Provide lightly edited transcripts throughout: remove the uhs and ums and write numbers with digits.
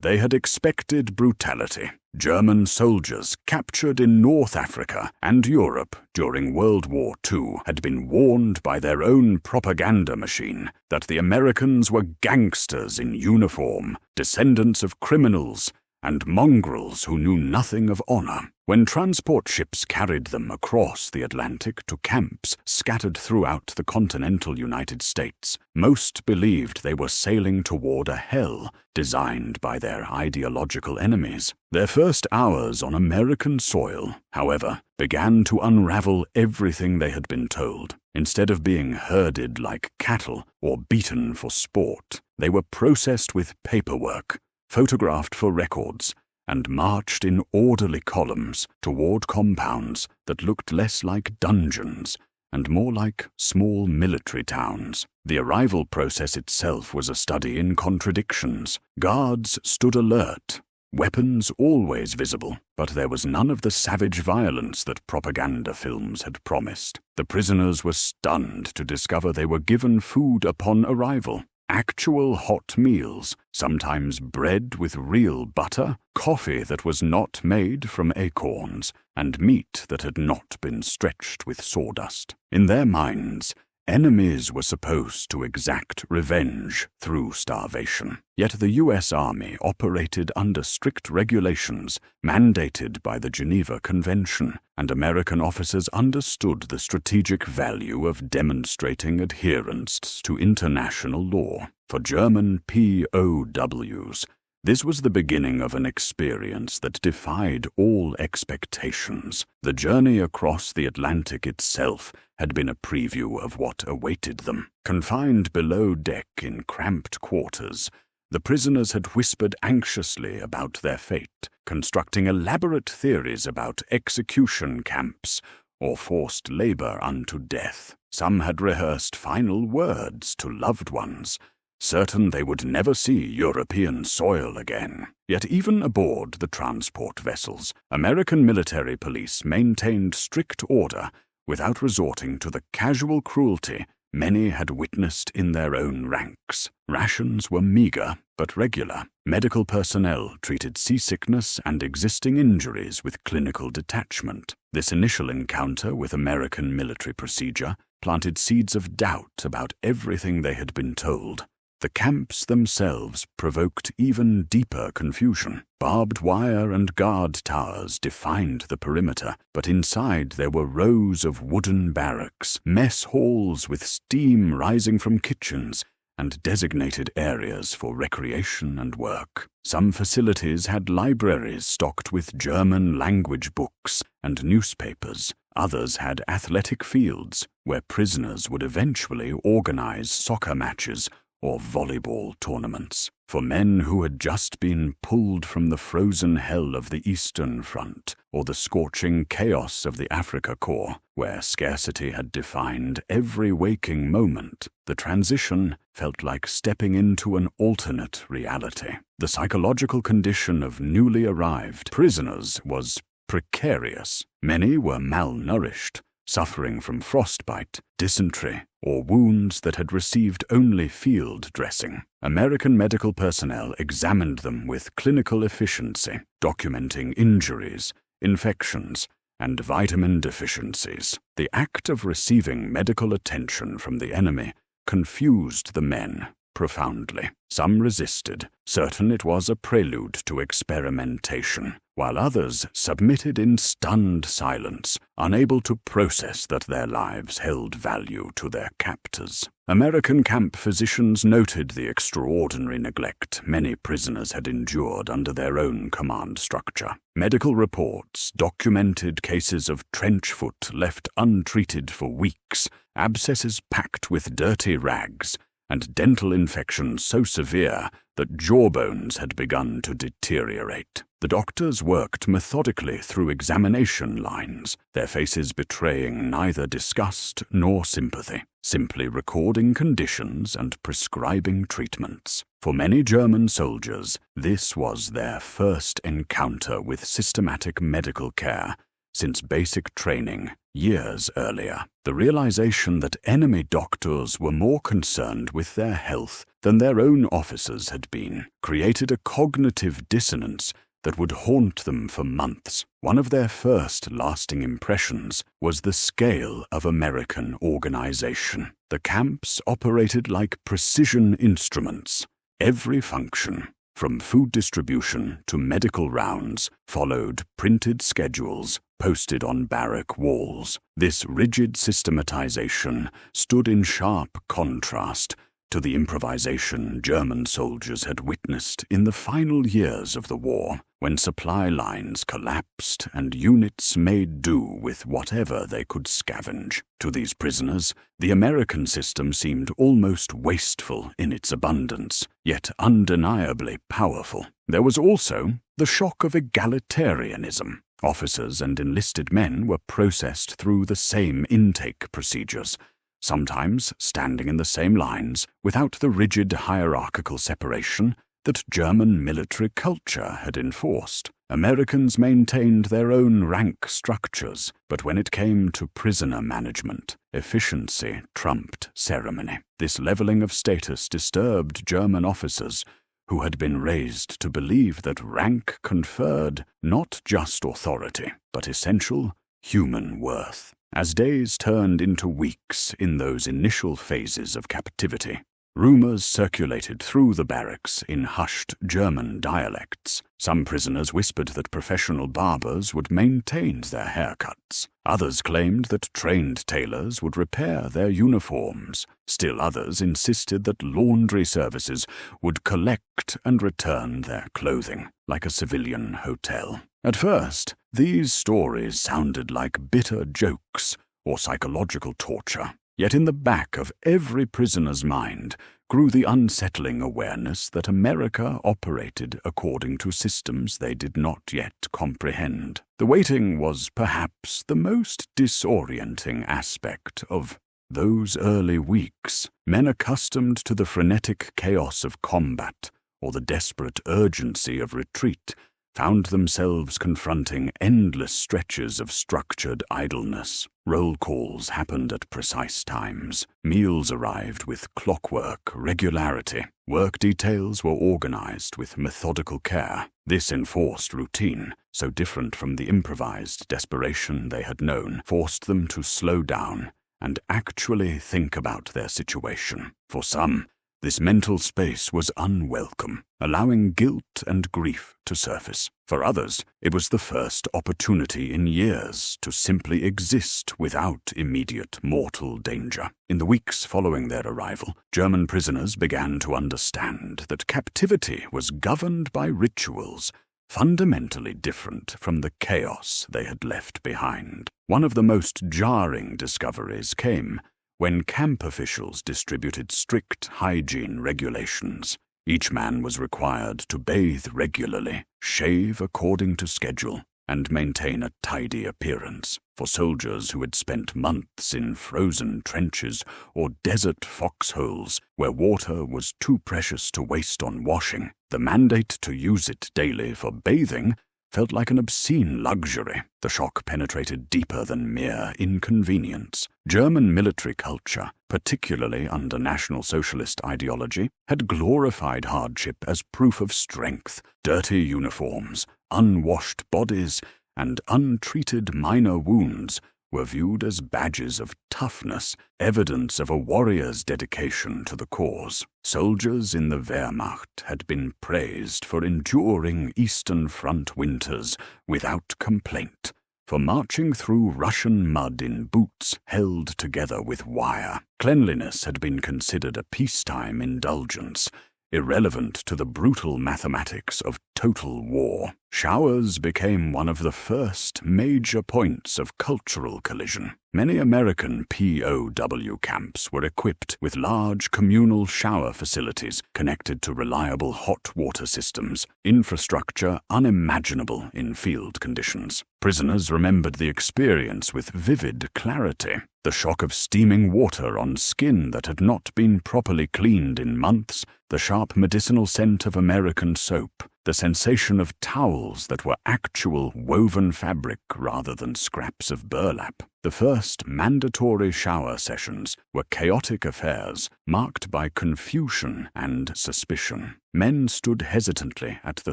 They had expected brutality. German soldiers captured in North Africa and Europe during World War II had been warned by their own propaganda machine that the Americans were gangsters in uniform, descendants of criminals, and mongrels who knew nothing of honor. When transport ships carried them across the Atlantic to camps scattered throughout the continental United States, most believed they were sailing toward a hell designed by their ideological enemies. Their first hours on American soil, however, began to unravel everything they had been told. Instead of being herded like cattle or beaten for sport, they were processed with paperwork, photographed for records, and marched in orderly columns toward compounds that looked less like dungeons and more like small military towns. The arrival process itself was a study in contradictions. Guards stood alert, weapons always visible, but there was none of the savage violence that propaganda films had promised. The prisoners were stunned to discover they were given food upon arrival. Actual hot meals, sometimes bread with real butter, coffee that was not made from acorns, and meat that had not been stretched with sawdust. In their minds, enemies were supposed to exact revenge through starvation. Yet the U.S. Army operated under strict regulations mandated by the Geneva Convention, and American officers understood the strategic value of demonstrating adherence to international law. For German POWs, this was the beginning of an experience that defied all expectations. The journey across the Atlantic itself had been a preview of what awaited them. Confined below deck in cramped quarters, the prisoners had whispered anxiously about their fate, constructing elaborate theories about execution camps or forced labor unto death. Some had rehearsed final words to loved ones, certain they would never see European soil again. Yet even aboard the transport vessels, American military police maintained strict order without resorting to the casual cruelty many had witnessed in their own ranks. Rations were meager but regular. Medical personnel treated seasickness and existing injuries with clinical detachment. This initial encounter with American military procedure planted seeds of doubt about everything they had been told. The camps themselves provoked even deeper confusion. Barbed wire and guard towers defined the perimeter, but inside there were rows of wooden barracks, mess halls with steam rising from kitchens, and designated areas for recreation and work. Some facilities had libraries stocked with German language books and newspapers. Others had athletic fields where prisoners would eventually organize soccer matches or volleyball tournaments. For men who had just been pulled from the frozen hell of the Eastern Front or the scorching chaos of the Africa Corps, where scarcity had defined every waking moment, the transition felt like stepping into an alternate reality. The psychological condition of newly arrived prisoners was precarious. Many were malnourished, suffering from frostbite, dysentery, or wounds that had received only field dressing. American medical personnel examined them with clinical efficiency, documenting injuries, infections, and vitamin deficiencies. The act of receiving medical attention from the enemy confused the men profoundly. Some resisted, certain it was a prelude to experimentation, while others submitted in stunned silence, unable to process that their lives held value to their captors. American camp physicians noted the extraordinary neglect many prisoners had endured under their own command structure. Medical reports documented cases of trench foot left untreated for weeks, abscesses packed with dirty rags, and dental infections so severe that jawbones had begun to deteriorate. The doctors worked methodically through examination lines, their faces betraying neither disgust nor sympathy, simply recording conditions and prescribing treatments. For many German soldiers, this was their first encounter with systematic medical care since basic training years earlier. The realization that enemy doctors were more concerned with their health than their own officers had been created a cognitive dissonance that would haunt them for months. One of their first lasting impressions was the scale of American organization. The camps operated like precision instruments. Every function, from food distribution to medical rounds, followed printed schedules posted on barrack walls. This rigid systematization stood in sharp contrast to the improvisation German soldiers had witnessed in the final years of the war, when supply lines collapsed and units made do with whatever they could scavenge. To these prisoners, the American system seemed almost wasteful in its abundance, yet undeniably powerful. There was also the shock of egalitarianism. Officers and enlisted men were processed through the same intake procedures, sometimes standing in the same lines without the rigid hierarchical separation that German military culture had enforced. Americans maintained their own rank structures, but when it came to prisoner management, efficiency trumped ceremony. This leveling of status disturbed German officers who had been raised to believe that rank conferred not just authority, but essential human worth. As days turned into weeks in those initial phases of captivity, rumors circulated through the barracks in hushed German dialects. Some prisoners whispered that professional barbers would maintain their haircuts. Others claimed that trained tailors would repair their uniforms. Still others insisted that laundry services would collect and return their clothing, like a civilian hotel. At first, these stories sounded like bitter jokes or psychological torture. Yet in the back of every prisoner's mind grew the unsettling awareness that America operated according to systems they did not yet comprehend. The waiting was perhaps the most disorienting aspect of those early weeks. Men accustomed to the frenetic chaos of combat or the desperate urgency of retreat found themselves confronting endless stretches of structured idleness. Roll calls happened at precise times. Meals arrived with clockwork regularity. Work details were organized with methodical care. This enforced routine, so different from the improvised desperation they had known, forced them to slow down and actually think about their situation. For some, this mental space was unwelcome, allowing guilt and grief to surface. For others, it was the first opportunity in years to simply exist without immediate mortal danger. In the weeks following their arrival, German prisoners began to understand that captivity was governed by rituals fundamentally different from the chaos they had left behind. One of the most jarring discoveries came when camp officials distributed strict hygiene regulations. Each man was required to bathe regularly, shave according to schedule, and maintain a tidy appearance. For soldiers who had spent months in frozen trenches or desert foxholes where water was too precious to waste on washing, the mandate to use it daily for bathing felt like an obscene luxury. The shock penetrated deeper than mere inconvenience. German military culture, particularly under National Socialist ideology, had glorified hardship as proof of strength. Dirty uniforms, unwashed bodies, and untreated minor wounds were viewed as badges of toughness, evidence of a warrior's dedication to the cause. Soldiers in the Wehrmacht had been praised for enduring Eastern Front winters without complaint, for marching through Russian mud in boots held together with wire. Cleanliness had been considered a peacetime indulgence, irrelevant to the brutal mathematics of total war. Showers became one of the first major points of cultural collision. Many American POW camps were equipped with large communal shower facilities connected to reliable hot water systems, infrastructure unimaginable in field conditions. Prisoners remembered the experience with vivid clarity. The shock of steaming water on skin that had not been properly cleaned in months, the sharp medicinal scent of American soap, the sensation of towels that were actual woven fabric rather than scraps of burlap. The first mandatory shower sessions were chaotic affairs marked by confusion and suspicion. Men stood hesitantly at the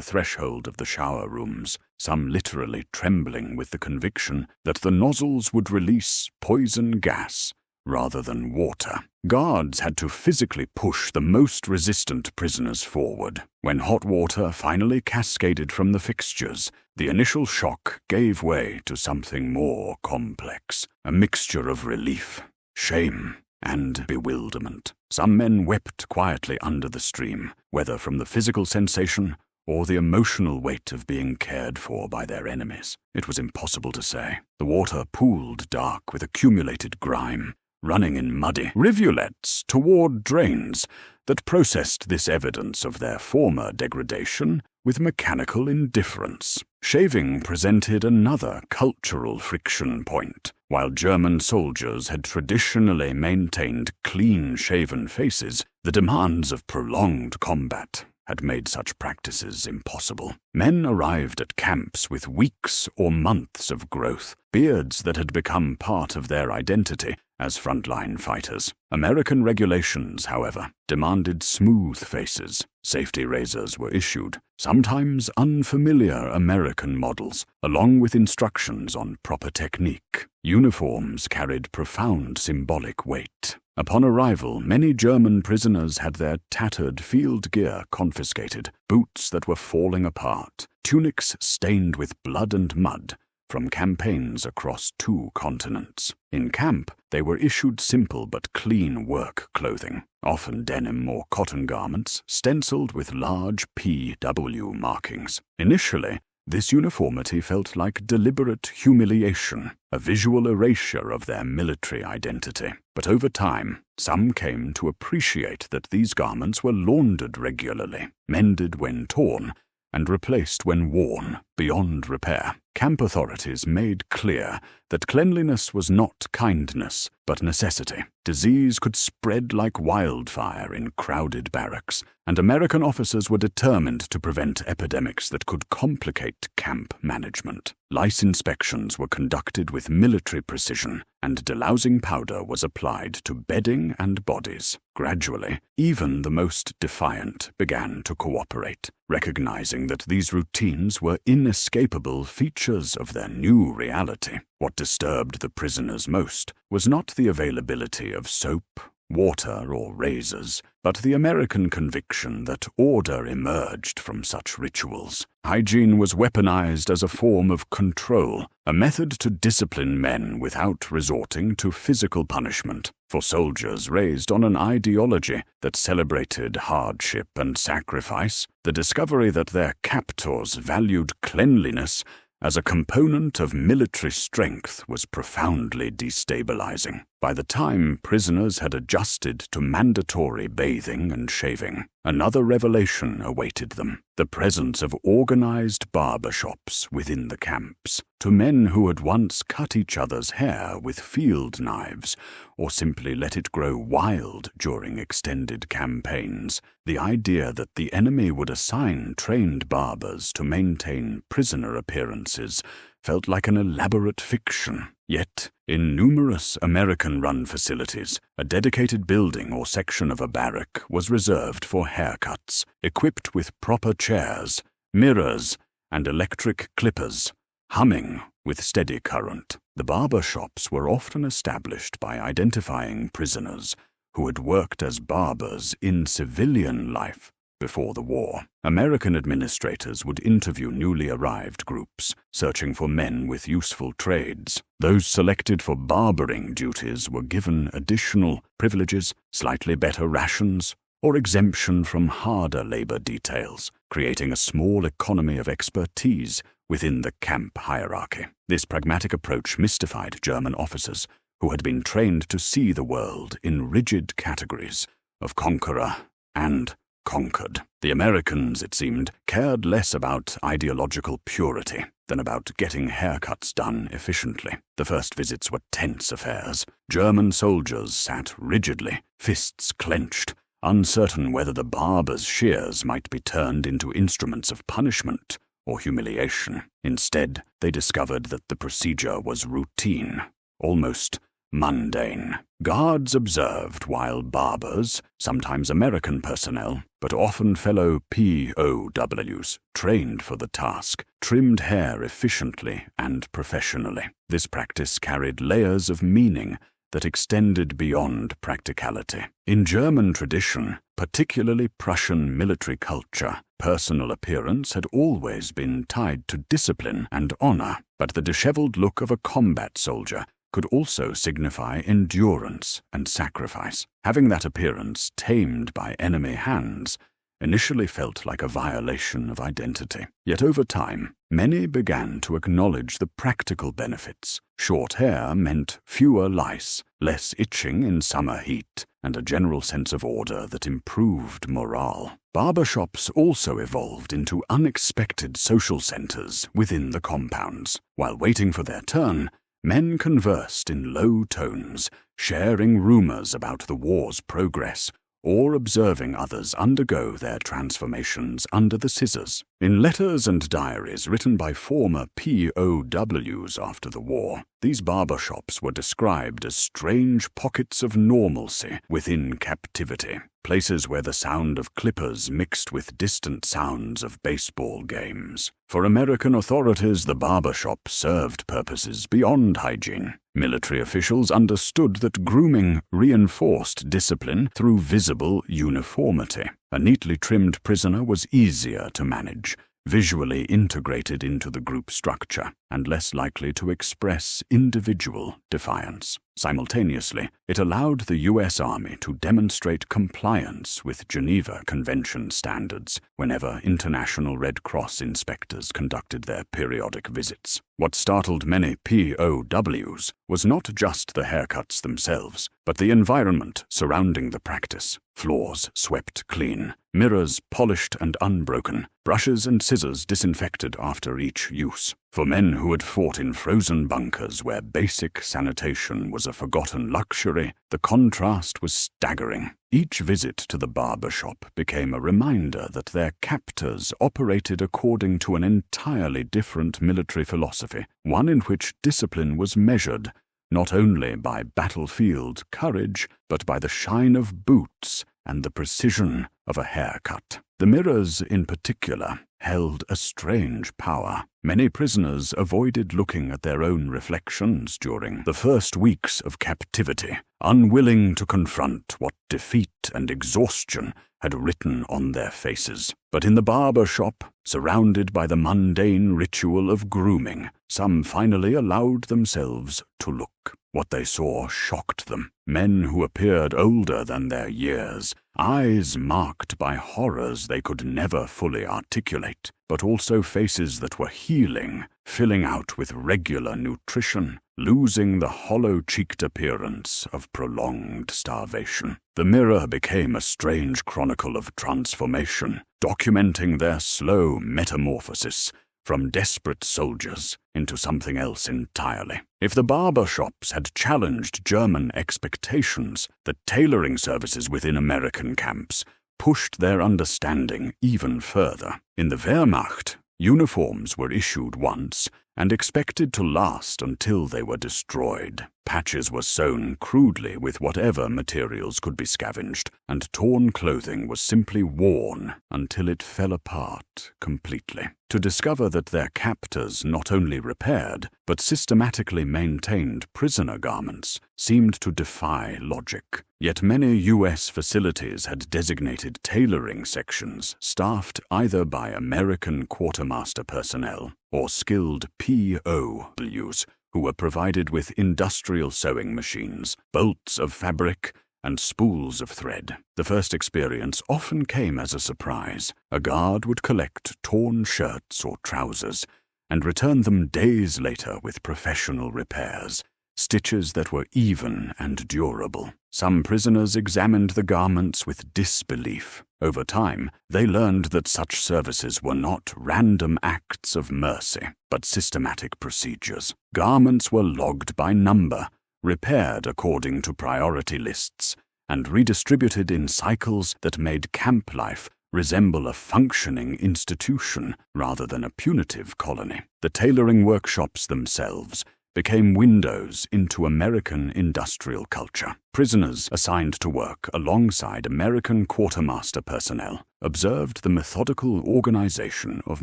threshold of the shower rooms, some literally trembling with the conviction that the nozzles would release poison gas rather than water. Guards had to physically push the most resistant prisoners forward. When hot water finally cascaded from the fixtures, the initial shock gave way to something more complex, a mixture of relief, shame, and bewilderment. Some men wept quietly under the stream, whether from the physical sensation or the emotional weight of being cared for by their enemies. It was impossible to say. The water pooled dark with accumulated grime, running in muddy rivulets toward drains that processed this evidence of their former degradation with mechanical indifference. Shaving presented another cultural friction point. While German soldiers had traditionally maintained clean-shaven faces, the demands of prolonged combat had made such practices impossible. Men arrived at camps with weeks or months of growth, beards that had become part of their identity as frontline fighters. American regulations, however, demanded smooth faces. Safety razors were issued, sometimes unfamiliar American models, along with instructions on proper technique. Uniforms carried profound symbolic weight. Upon arrival, many German prisoners had their tattered field gear confiscated, boots that were falling apart, tunics stained with blood and mud from campaigns across 2 continents. In camp, they were issued simple but clean work clothing, often denim or cotton garments stenciled with large PW markings. Initially, this uniformity felt like deliberate humiliation, a visual erasure of their military identity. But over time, some came to appreciate that these garments were laundered regularly, mended when torn, and replaced when worn beyond repair. Camp authorities made clear that cleanliness was not kindness, but necessity. Disease could spread like wildfire in crowded barracks, and American officers were determined to prevent epidemics that could complicate camp management. Lice inspections were conducted with military precision, and delousing powder was applied to bedding and bodies. Gradually, even the most defiant began to cooperate, recognizing that these routines were inescapable features of their new reality. What disturbed the prisoners most was not the availability of soap, water, or razors, but the American conviction that order emerged from such rituals. Hygiene was weaponized as a form of control, a method to discipline men without resorting to physical punishment. For soldiers raised on an ideology that celebrated hardship and sacrifice, the discovery that their captors valued cleanliness as a component of military strength was profoundly destabilizing. By the time prisoners had adjusted to mandatory bathing and shaving, another revelation awaited them: the presence of organized barbershops within the camps. To men who had once cut each other's hair with field knives or simply let it grow wild during extended campaigns, the idea that the enemy would assign trained barbers to maintain prisoner appearances felt like an elaborate fiction. Yet, in numerous American-run facilities, a dedicated building or section of a barrack was reserved for haircuts, equipped with proper chairs, mirrors, and electric clippers, humming with steady current. The barber shops were often established by identifying prisoners who had worked as barbers in civilian life before the war. American administrators would interview newly arrived groups, searching for men with useful trades. Those selected for barbering duties were given additional privileges, slightly better rations, or exemption from harder labor details, creating a small economy of expertise within the camp hierarchy. This pragmatic approach mystified German officers who had been trained to see the world in rigid categories of conqueror and conquered. The Americans, it seemed, cared less about ideological purity than about getting haircuts done efficiently. The first visits were tense affairs. German soldiers sat rigidly, fists clenched, uncertain whether the barber's shears might be turned into instruments of punishment or humiliation. Instead, they discovered that the procedure was routine, almost mundane. Guards observed while barbers, sometimes American personnel, but often fellow POWs, trained for the task, trimmed hair efficiently and professionally. This practice carried layers of meaning that extended beyond practicality. In German tradition, particularly Prussian military culture, personal appearance had always been tied to discipline and honor, but the disheveled look of a combat soldier could also signify endurance and sacrifice. Having that appearance tamed by enemy hands initially felt like a violation of identity. Yet over time, many began to acknowledge the practical benefits. Short hair meant fewer lice, less itching in summer heat, and a general sense of order that improved morale. Barbershops also evolved into unexpected social centers within the compounds. While waiting for their turn, men conversed in low tones, sharing rumors about the war's progress or observing others undergo their transformations under the scissors. In letters and diaries written by former POWs after the war, these barbershops were described as strange pockets of normalcy within captivity, places where the sound of clippers mixed with distant sounds of baseball games. For American authorities, the barbershop served purposes beyond hygiene. Military officials understood that grooming reinforced discipline through visible uniformity. A neatly trimmed prisoner was easier to manage, visually integrated into the group structure, and less likely to express individual defiance. Simultaneously, it allowed the U.S. Army to demonstrate compliance with Geneva Convention standards whenever International Red Cross inspectors conducted their periodic visits. What startled many POWs was not just the haircuts themselves, but the environment surrounding the practice. Floors swept clean, mirrors polished and unbroken, brushes and scissors disinfected after each use. For men who had fought in frozen bunkers where basic sanitation was a forgotten luxury, the contrast was staggering. Each visit to the barbershop became a reminder that their captors operated according to an entirely different military philosophy, one in which discipline was measured not only by battlefield courage, but by the shine of boots and the precision of a haircut. The mirrors, in particular, held a strange power. Many prisoners avoided looking at their own reflections during the first weeks of captivity, unwilling to confront what defeat and exhaustion had written on their faces. But in the barber shop, surrounded by the mundane ritual of grooming, some finally allowed themselves to look. What they saw shocked them. Men who appeared older than their years, eyes marked by horrors they could never fully articulate, but also faces that were healing, filling out with regular nutrition, losing the hollow-cheeked appearance of prolonged starvation. The mirror became a strange chronicle of transformation, documenting their slow metamorphosis from desperate soldiers into something else entirely. If the barber shops had challenged German expectations, the tailoring services within American camps pushed their understanding even further. In the Wehrmacht, uniforms were issued once and expected to last until they were destroyed. Patches were sewn crudely with whatever materials could be scavenged, and torn clothing was simply worn until it fell apart completely. To discover that their captors not only repaired, but systematically maintained prisoner garments seemed to defy logic. Yet many U.S. facilities had designated tailoring sections staffed either by American quartermaster personnel or skilled POWs who were provided with industrial sewing machines, bolts of fabric, and spools of thread. The first experience often came as a surprise. A guard would collect torn shirts or trousers and return them days later with professional repairs, stitches that were even and durable. Some prisoners examined the garments with disbelief. Over time, they learned that such services were not random acts of mercy, but systematic procedures. Garments were logged by number, repaired according to priority lists, and redistributed in cycles that made camp life resemble a functioning institution rather than a punitive colony. The tailoring workshops themselves became windows into American industrial culture. Prisoners assigned to work alongside American quartermaster personnel observed the methodical organization of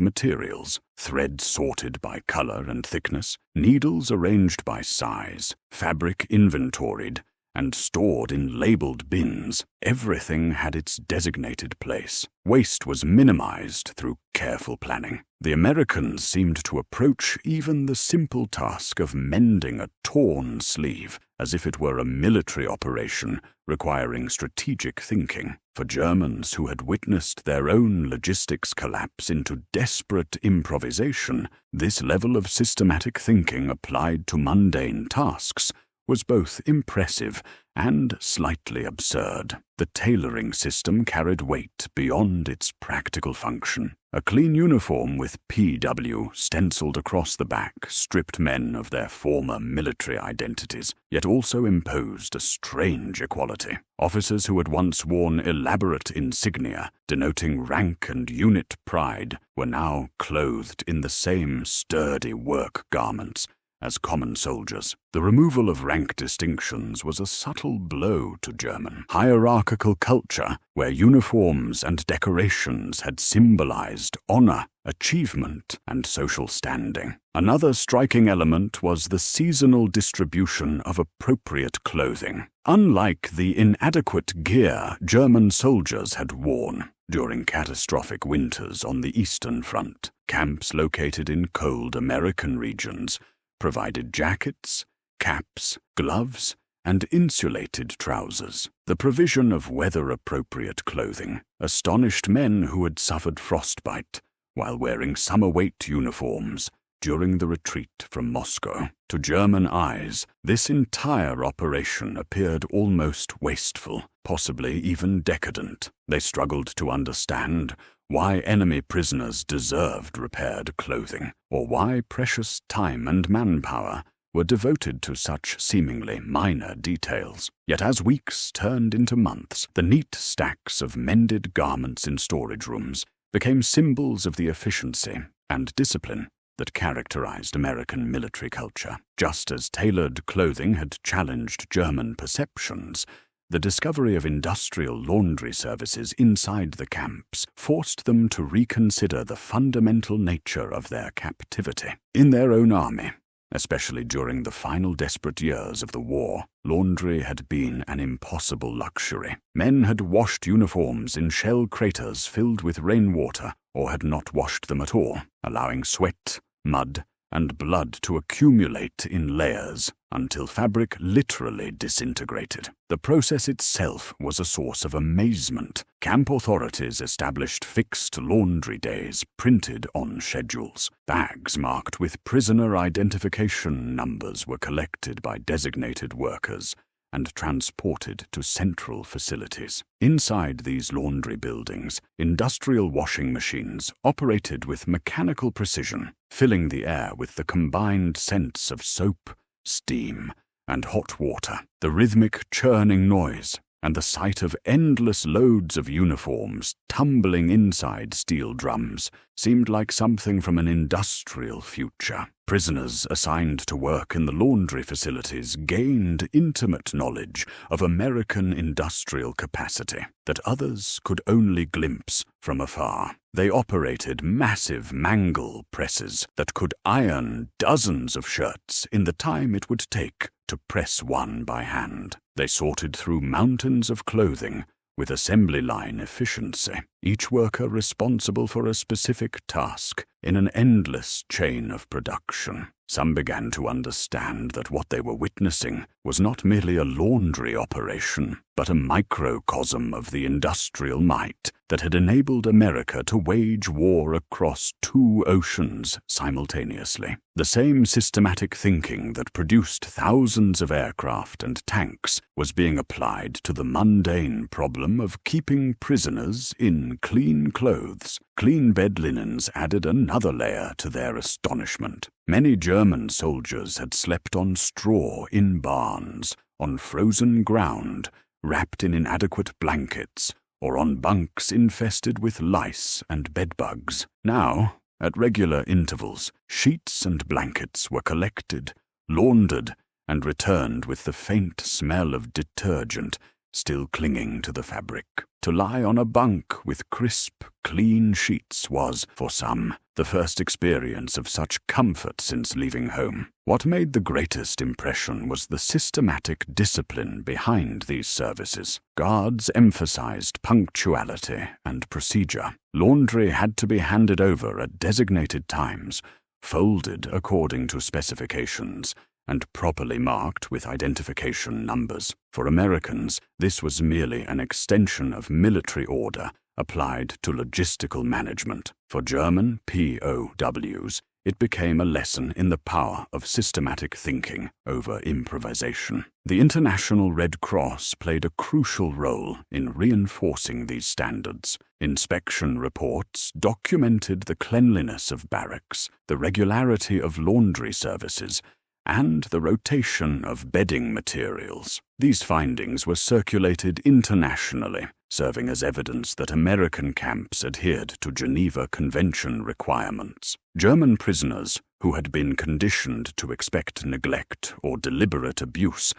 materials, thread sorted by color and thickness, needles arranged by size, fabric inventoried, and stored in labeled bins. Everything had its designated place. Waste was minimized through careful planning. The Americans seemed to approach even the simple task of mending a torn sleeve as if it were a military operation requiring strategic thinking. For Germans who had witnessed their own logistics collapse into desperate improvisation, this level of systematic thinking applied to mundane tasks was both impressive and slightly absurd. The tailoring system carried weight beyond its practical function. A clean uniform with PW stenciled across the back stripped men of their former military identities, yet also imposed a strange equality. Officers who had once worn elaborate insignia denoting rank and unit pride were now clothed in the same sturdy work garments as common soldiers. The removal of rank distinctions was a subtle blow to German hierarchical culture, where uniforms and decorations had symbolized honor, achievement, and social standing. Another striking element was the seasonal distribution of appropriate clothing. Unlike the inadequate gear German soldiers had worn during catastrophic winters on the Eastern Front, camps located in cold American regions provided jackets, caps, gloves, and insulated trousers. The provision of weather-appropriate clothing astonished men who had suffered frostbite while wearing summer-weight uniforms during the retreat from Moscow. To German eyes, this entire operation appeared almost wasteful, possibly even decadent. They struggled to understand why enemy prisoners deserved repaired clothing, or why precious time and manpower were devoted to such seemingly minor details. Yet as weeks turned into months, the neat stacks of mended garments in storage rooms became symbols of the efficiency and discipline that characterized American military culture. Just as tailored clothing had challenged German perceptions, the discovery of industrial laundry services inside the camps forced them to reconsider the fundamental nature of their captivity. In their own army, especially during the final desperate years of the war, laundry had been an impossible luxury. Men had washed uniforms in shell craters filled with rainwater, or had not washed them at all, allowing sweat, mud, and blood to accumulate in layers until fabric literally disintegrated. The process itself was a source of amazement. Camp authorities established fixed laundry days printed on schedules. Bags marked with prisoner identification numbers were collected by designated workers and transported to central facilities. Inside these laundry buildings, industrial washing machines operated with mechanical precision, filling the air with the combined scents of soap, steam, and hot water. The rhythmic churning noise and the sight of endless loads of uniforms tumbling inside steel drums seemed like something from an industrial future. Prisoners assigned to work in the laundry facilities gained intimate knowledge of American industrial capacity that others could only glimpse from afar. They operated massive mangle presses that could iron dozens of shirts in the time it would take to press one by hand. They sorted through mountains of clothing with assembly line efficiency, each worker responsible for a specific task in an endless chain of production. Some began to understand that what they were witnessing was not merely a laundry operation, but a microcosm of the industrial might that had enabled America to wage war across two oceans simultaneously. The same systematic thinking that produced thousands of aircraft and tanks was being applied to the mundane problem of keeping prisoners in clean clothes. Clean bed linens added another layer to their astonishment. Many German soldiers had slept on straw in barns, on frozen ground, wrapped in inadequate blankets, or on bunks infested with lice and bedbugs. Now, at regular intervals, sheets and blankets were collected, laundered, and returned with the faint smell of detergent still clinging to the fabric. To lie on a bunk with crisp, clean sheets was, for some, the first experience of such comfort since leaving home. What made the greatest impression was the systematic discipline behind these services. Guards emphasized punctuality and procedure. Laundry had to be handed over at designated times, folded according to specifications, and properly marked with identification numbers. For Americans, this was merely an extension of military order applied to logistical management. For German POWs, it became a lesson in the power of systematic thinking over improvisation. The International Red Cross played a crucial role in reinforcing these standards. Inspection reports documented the cleanliness of barracks, the regularity of laundry services, and the rotation of bedding materials. These findings were circulated internationally, serving as evidence that American camps adhered to Geneva Convention requirements. German prisoners, who had been conditioned to expect neglect or deliberate abuse,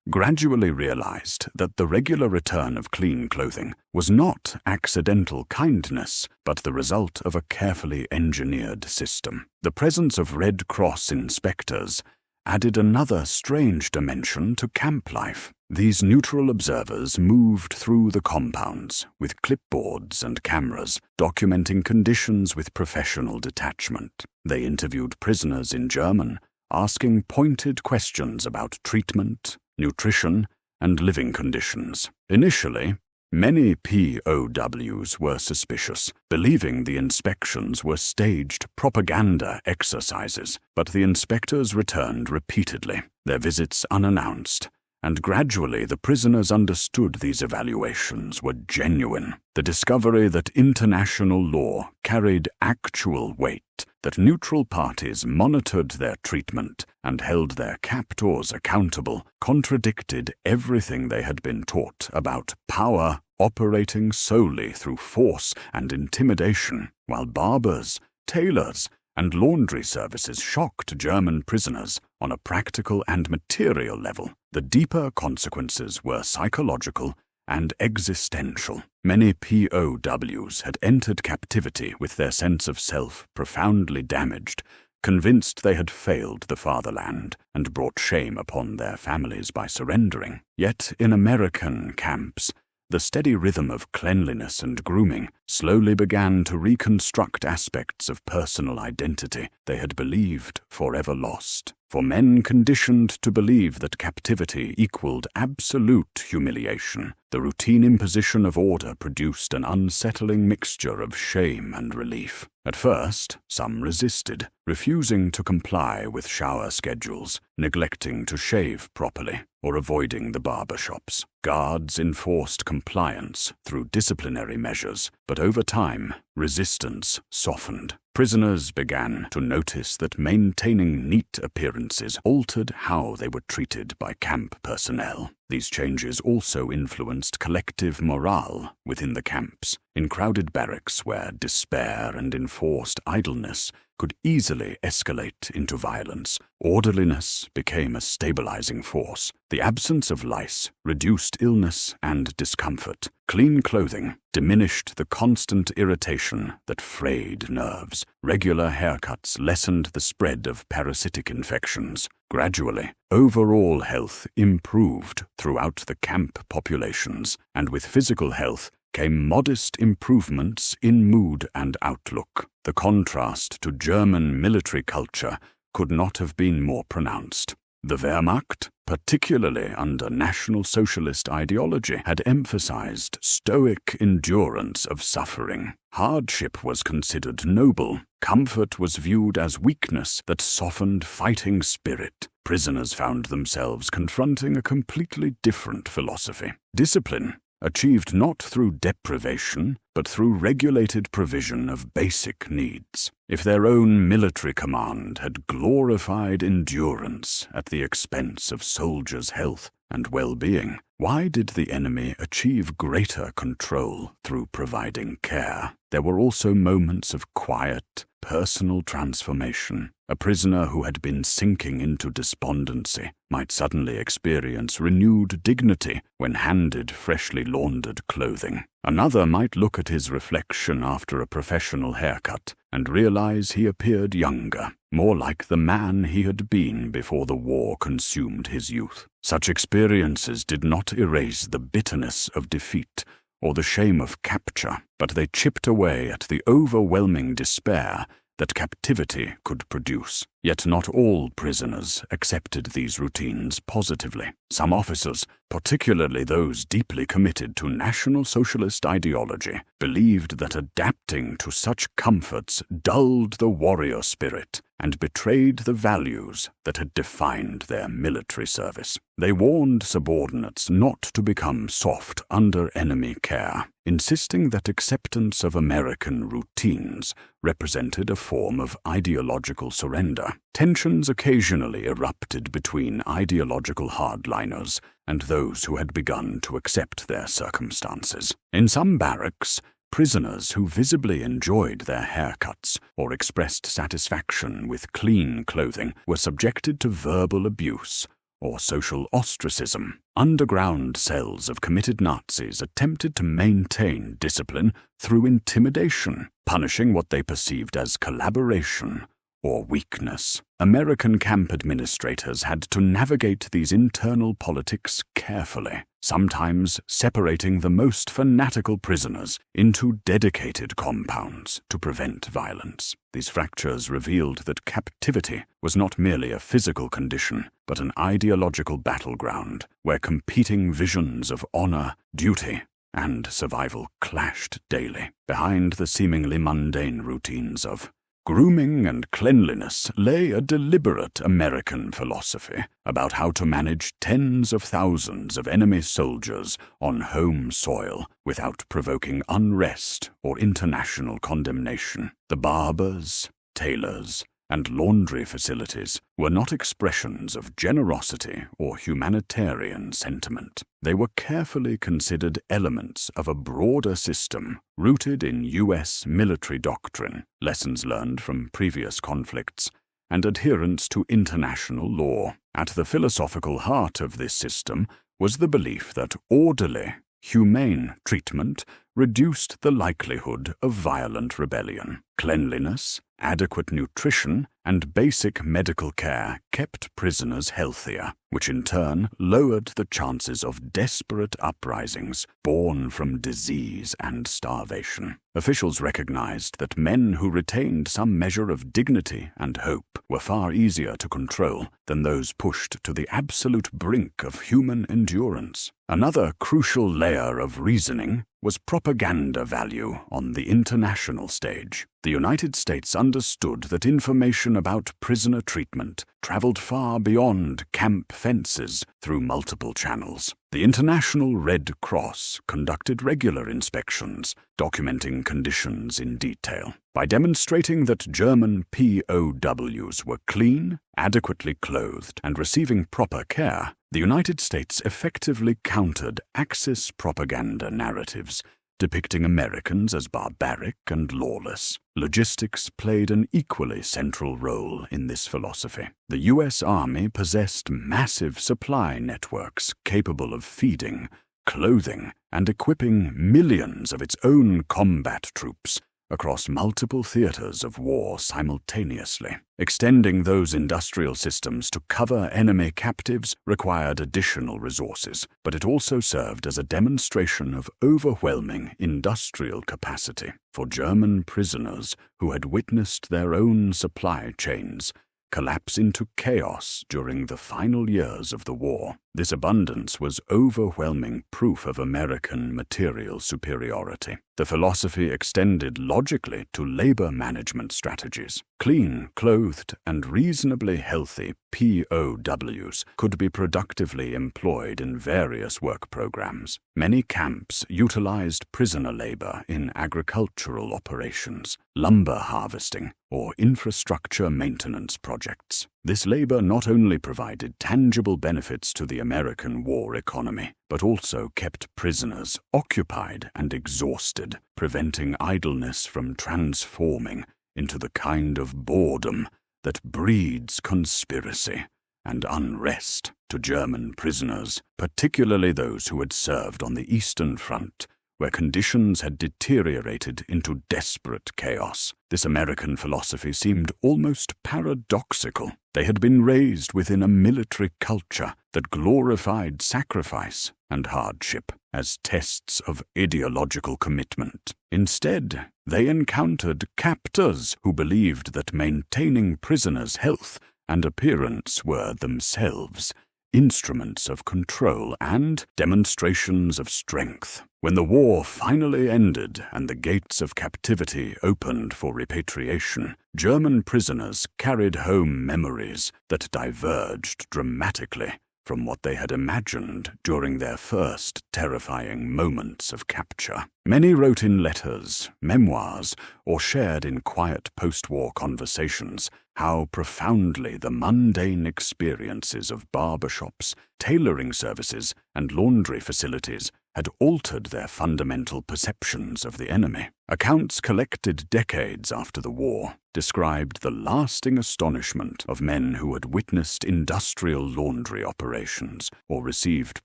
gradually realized that the regular return of clean clothing was not accidental kindness, but the result of a carefully engineered system. The presence of Red Cross inspectors added another strange dimension to camp life. These neutral observers moved through the compounds with clipboards and cameras, documenting conditions with professional detachment. They interviewed prisoners in German, asking pointed questions about treatment, nutrition, and living conditions. Initially, many POWs were suspicious, believing the inspections were staged propaganda exercises, but the inspectors returned repeatedly, their visits unannounced, and gradually the prisoners understood these evaluations were genuine. The discovery that international law carried actual weight, that neutral parties monitored their treatment and held their captors accountable, contradicted everything they had been taught about power operating solely through force and intimidation. While barbers, tailors, and laundry services shocked German prisoners on a practical and material level, the deeper consequences were psychological and existential. Many POWs had entered captivity with their sense of self profoundly damaged, convinced they had failed the fatherland and brought shame upon their families by surrendering. Yet in American camps, the steady rhythm of cleanliness and grooming slowly began to reconstruct aspects of personal identity they had believed forever lost. For men conditioned to believe that captivity equaled absolute humiliation, the routine imposition of order produced an unsettling mixture of shame and relief. At first, some resisted, refusing to comply with shower schedules, neglecting to shave properly, or avoiding the barbershops. Guards enforced compliance through disciplinary measures, but over time, resistance softened. Prisoners began to notice that maintaining neat appearances altered how they were treated by camp personnel. These changes also influenced collective morale within the camps. In crowded barracks where despair and enforced idleness could easily escalate into violence, orderliness became a stabilizing force. The absence of lice reduced illness and discomfort. Clean clothing diminished the constant irritation that frayed nerves. Regular haircuts lessened the spread of parasitic infections. Gradually, overall health improved throughout the camp populations, and with physical health came modest improvements in mood and outlook. The contrast to German military culture could not have been more pronounced. The Wehrmacht, particularly under National Socialist ideology, had emphasized stoic endurance of suffering. Hardship was considered noble. Comfort was viewed as weakness that softened fighting spirit. Prisoners found themselves confronting a completely different philosophy. Discipline, achieved not through deprivation, but through regulated provision of basic needs. If their own military command had glorified endurance at the expense of soldiers' health and well-being, why did the enemy achieve greater control through providing care? There were also moments of quiet, personal transformation. A prisoner who had been sinking into despondency might suddenly experience renewed dignity when handed freshly laundered clothing. Another might look at his reflection after a professional haircut and realize he appeared younger, more like the man he had been before the war consumed his youth. Such experiences did not erase the bitterness of defeat or the shame of capture, but they chipped away at the overwhelming despair that captivity could produce. Yet not all prisoners accepted these routines positively. Some officers, particularly those deeply committed to National Socialist ideology, believed that adapting to such comforts dulled the warrior spirit and betrayed the values that had defined their military service. They warned subordinates not to become soft under enemy care, insisting that acceptance of American routines represented a form of ideological surrender. Tensions occasionally erupted between ideological hardliners and those who had begun to accept their circumstances. In some barracks, prisoners who visibly enjoyed their haircuts or expressed satisfaction with clean clothing were subjected to verbal abuse or social ostracism. Underground cells of committed Nazis attempted to maintain discipline through intimidation, punishing what they perceived as collaboration or weakness. American camp administrators had to navigate these internal politics carefully, sometimes separating the most fanatical prisoners into dedicated compounds to prevent violence. These fractures revealed that captivity was not merely a physical condition, but an ideological battleground where competing visions of honor, duty, and survival clashed daily. Behind the seemingly mundane routines of grooming and cleanliness lay a deliberate American philosophy about how to manage tens of thousands of enemy soldiers on home soil without provoking unrest or international condemnation. The Barbers, Tailors, and laundry facilities were not expressions of generosity or humanitarian sentiment. They were carefully considered elements of a broader system rooted in U.S. military doctrine, lessons learned from previous conflicts, and adherence to international law. At the philosophical heart of this system was the belief that orderly, humane treatment reduced the likelihood of violent rebellion. Cleanliness, adequate nutrition, and basic medical care kept prisoners healthier, which in turn lowered the chances of desperate uprisings born from disease and starvation. Officials recognized that men who retained some measure of dignity and hope were far easier to control than those pushed to the absolute brink of human endurance. Another crucial layer of reasoning was propaganda value on the international stage. The United States understood that information about prisoner treatment traveled far beyond camp fences through multiple channels. The International Red Cross conducted regular inspections, documenting conditions in detail. By demonstrating that German POWs were clean, adequately clothed, and receiving proper care, the United States effectively countered Axis propaganda narratives depicting Americans as barbaric and lawless. Logistics played an equally central role in this philosophy. The U.S. Army possessed massive supply networks capable of feeding, clothing, and equipping millions of its own combat troops across multiple theaters of war simultaneously. Extending those industrial systems to cover enemy captives required additional resources, but it also served as a demonstration of overwhelming industrial capacity. For German prisoners who had witnessed their own supply chains collapse into chaos during the final years of the war, this abundance was overwhelming proof of American material superiority. The philosophy extended logically to labor management strategies. Clean, clothed, and reasonably healthy POWs could be productively employed in various work programs. Many camps utilized prisoner labor in agricultural operations, lumber harvesting, or infrastructure maintenance projects. This labor not only provided tangible benefits to the American war economy, but also kept prisoners occupied and exhausted, preventing idleness from transforming into the kind of boredom that breeds conspiracy and unrest to German prisoners, particularly those who had served on the Eastern Front, where conditions had deteriorated into desperate chaos. This American philosophy seemed almost paradoxical. They had been raised within a military culture that glorified sacrifice and hardship as tests of ideological commitment. Instead, they encountered captors who believed that maintaining prisoners' health and appearance were themselves instruments of control and demonstrations of strength. When the war finally ended and the gates of captivity opened for repatriation, German prisoners carried home memories that diverged dramatically from what they had imagined during their first terrifying moments of capture. Many wrote in letters, memoirs, or shared in quiet post-war conversations how profoundly the mundane experiences of barbershops, tailoring services, and laundry facilities had altered their fundamental perceptions of the enemy. Accounts collected decades after the war described the lasting astonishment of men who had witnessed industrial laundry operations or received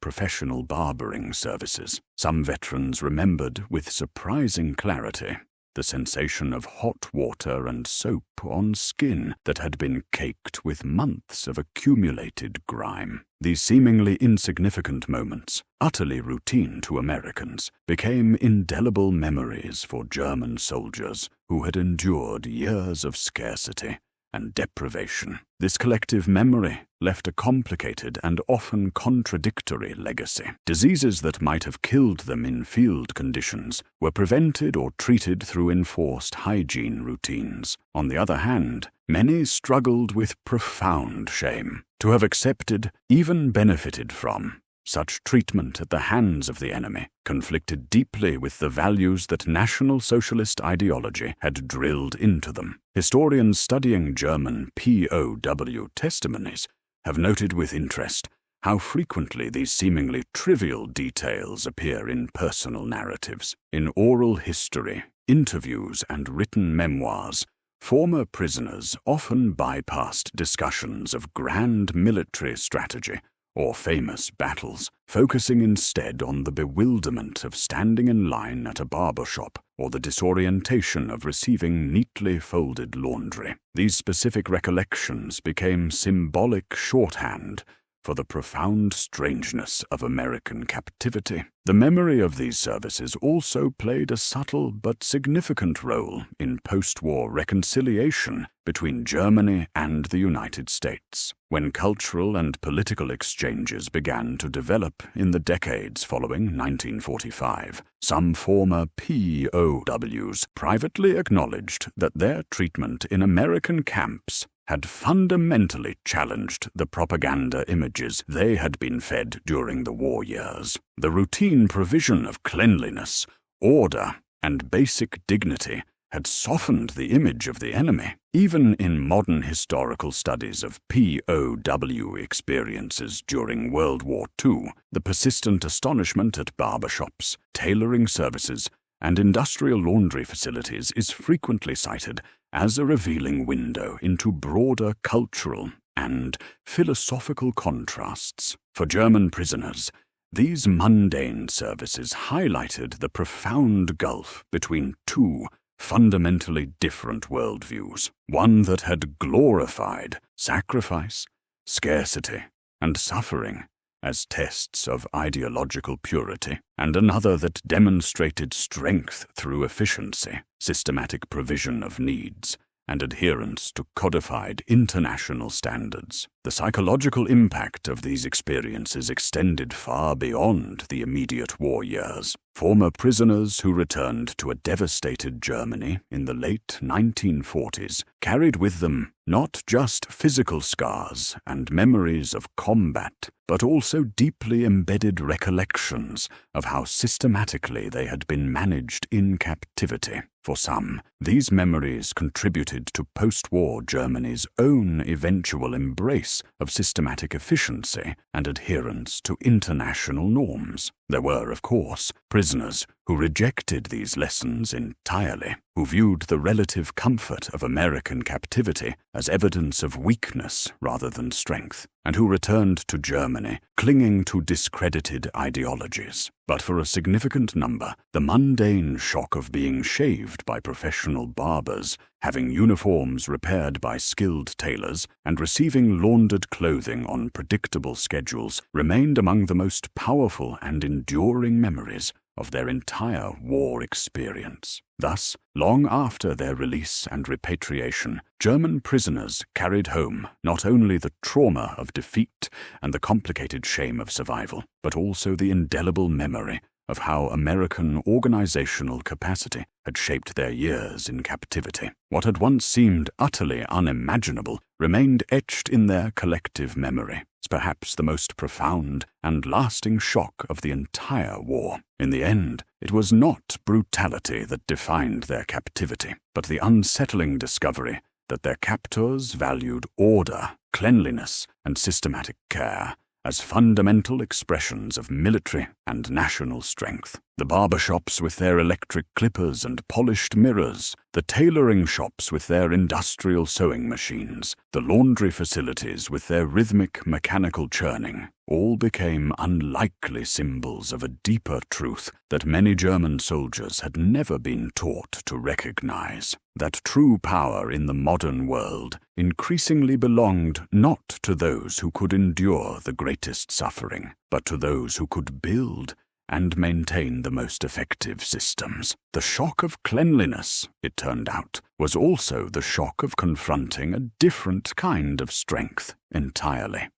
professional barbering services. Some veterans remembered with surprising clarity the sensation of hot water and soap on skin that had been caked with months of accumulated grime. These seemingly insignificant moments, utterly routine to Americans, became indelible memories for German soldiers who had endured years of scarcity and deprivation. This collective memory left a complicated and often contradictory legacy. Diseases that might have killed them in field conditions were prevented or treated through enforced hygiene routines. On the other hand, many struggled with profound shame. To have accepted, even benefited from, such treatment at the hands of the enemy conflicted deeply with the values that National Socialist ideology had drilled into them. Historians studying German POW testimonies have noted with interest how frequently these seemingly trivial details appear in personal narratives. In oral history, interviews, and written memoirs, former prisoners often bypassed discussions of grand military strategy or famous battles, focusing instead on the bewilderment of standing in line at a barbershop or the disorientation of receiving neatly folded laundry. These specific recollections became symbolic shorthand for the profound strangeness of American captivity. The memory of these services also played a subtle but significant role in post-war reconciliation between Germany and the United States. When cultural and political exchanges began to develop in the decades following 1945, some former POWs privately acknowledged that their treatment in American camps had fundamentally challenged the propaganda images they had been fed during the war years. The routine provision of cleanliness, order, and basic dignity had softened the image of the enemy. Even in modern historical studies of POW experiences during World War II, the persistent astonishment at barbershops, tailoring services, and industrial laundry facilities is frequently cited as a revealing window into broader cultural and philosophical contrasts. For German prisoners, these mundane services highlighted the profound gulf between two fundamentally different worldviews, one that had glorified sacrifice, scarcity, and suffering as tests of ideological purity, and another that demonstrated strength through efficiency, systematic provision of needs, and adherence to codified international standards. The The psychological impact of these experiences extended far beyond the immediate war years. Former prisoners who returned to a devastated Germany in the late 1940s carried with them not just physical scars and memories of combat, but also deeply embedded recollections of how systematically they had been managed in captivity. For some, these memories contributed to post-war Germany's own eventual embrace of systematic efficiency and adherence to international norms. There were, of course, prisoners who rejected these lessons entirely, who viewed the relative comfort of American captivity as evidence of weakness rather than strength, and who returned to Germany clinging to discredited ideologies. But for a significant number, the mundane shock of being shaved by professional barbers, having uniforms repaired by skilled tailors, and receiving laundered clothing on predictable schedules remained among the most powerful and enduring memories of their entire war experience. Thus, long after their release and repatriation, German prisoners carried home not only the trauma of defeat and the complicated shame of survival, but also the indelible memory of how American organizational capacity had shaped their years in captivity. What had once seemed utterly unimaginable remained etched in their collective memory. It's perhaps the most profound and lasting shock of the entire war. In the end, it was not brutality that defined their captivity, but the unsettling discovery that their captors valued order, cleanliness, and systematic care as fundamental expressions of military and national strength. The barbershops with their electric clippers and polished mirrors, the tailoring shops with their industrial sewing machines, the laundry facilities with their rhythmic mechanical churning, all became unlikely symbols of a deeper truth that many German soldiers had never been taught to recognize: that true power in the modern world increasingly belonged not to those who could endure the greatest suffering, but to those who could build and maintain the most effective systems. The shock of cleanliness, it turned out, was also the shock of confronting a different kind of strength entirely.